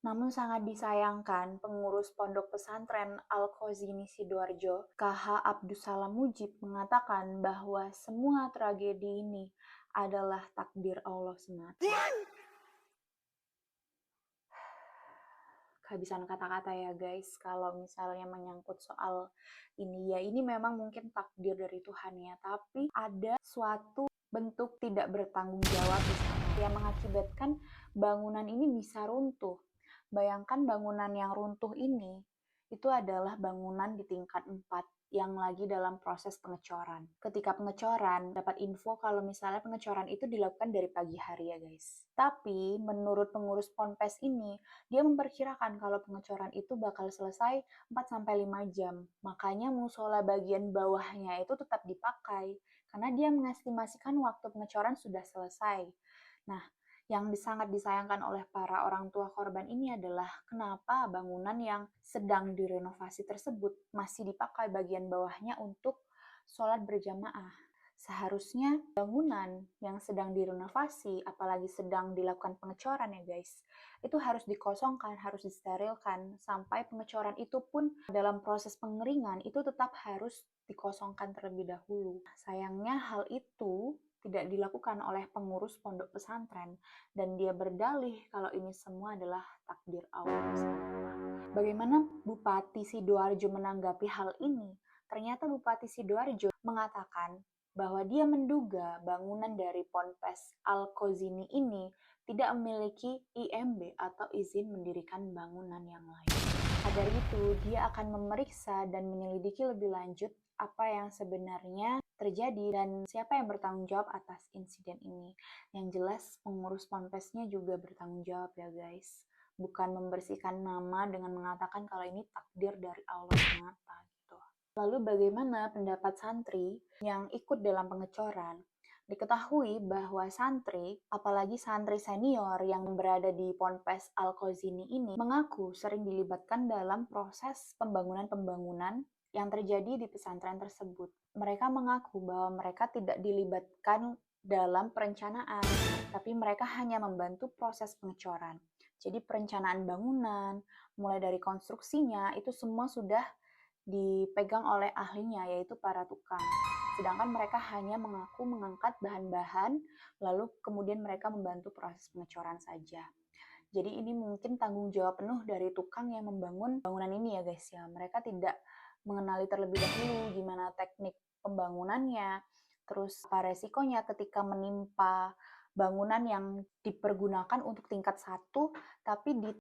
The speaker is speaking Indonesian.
Namun sangat disayangkan, pengurus Pondok Pesantren Al-Khazini Sidoarjo, KH Abdussalam Mujib, mengatakan bahwa semua tragedi ini adalah takdir Allah semata. Kehabisan kata-kata ya guys, kalau misalnya menyangkut soal ini, ya ini memang mungkin takdir dari Tuhan ya, tapi ada suatu bentuk tidak bertanggung jawab di sana yang mengakibatkan bangunan ini bisa runtuh. Bayangkan bangunan yang runtuh ini, itu adalah bangunan di tingkat 4 yang lagi dalam proses pengecoran. Ketika pengecoran, dapat info kalau misalnya pengecoran itu dilakukan dari pagi hari ya guys. Tapi menurut pengurus Ponpes ini, dia memperkirakan kalau pengecoran itu bakal selesai 4-5 jam. Makanya musola bagian bawahnya itu tetap dipakai, karena dia mengestimasikan waktu pengecoran sudah selesai. Nah, yang sangat disayangkan oleh para orang tua korban ini adalah kenapa bangunan yang sedang direnovasi tersebut masih dipakai bagian bawahnya untuk sholat berjamaah. Seharusnya bangunan yang sedang direnovasi, apalagi sedang dilakukan pengecoran ya guys, itu harus dikosongkan, harus disterilkan, sampai pengecoran itu pun dalam proses pengeringan itu tetap harus dikosongkan terlebih dahulu. Sayangnya hal itu tidak dilakukan oleh pengurus pondok pesantren, dan dia berdalih kalau ini semua adalah takdir Allah semata. Bagaimana Bupati Sidoarjo menanggapi hal ini? Ternyata Bupati Sidoarjo mengatakan bahwa dia menduga bangunan dari Ponpes Al-Khazini ini tidak memiliki IMB atau izin mendirikan bangunan yang lain. Agar itu, dia akan memeriksa dan menyelidiki lebih lanjut apa yang sebenarnya terjadi dan siapa yang bertanggung jawab atas insiden ini. Yang jelas pengurus ponpesnya juga bertanggung jawab ya guys. Bukan membersihkan nama dengan mengatakan kalau ini takdir dari Allah semata gitu. Lalu bagaimana pendapat santri yang ikut dalam pengecoran? Diketahui bahwa santri, apalagi santri senior yang berada di Ponpes Al-Khazini ini, mengaku sering dilibatkan dalam proses pembangunan-pembangunan yang terjadi di pesantren tersebut. Mereka mengaku bahwa mereka tidak dilibatkan dalam perencanaan, tapi mereka hanya membantu proses pengecoran. Jadi perencanaan bangunan, mulai dari konstruksinya, itu semua sudah dipegang oleh ahlinya, yaitu para tukang. Sedangkan mereka hanya mengaku mengangkat bahan-bahan, lalu kemudian mereka membantu proses pengecoran saja. Jadi ini mungkin tanggung jawab penuh dari tukang yang membangun bangunan ini ya guys ya. Mereka tidak mengenali terlebih dahulu gimana teknik pembangunannya, terus apa resikonya ketika menimpa bangunan yang dipergunakan untuk tingkat 1, tapi di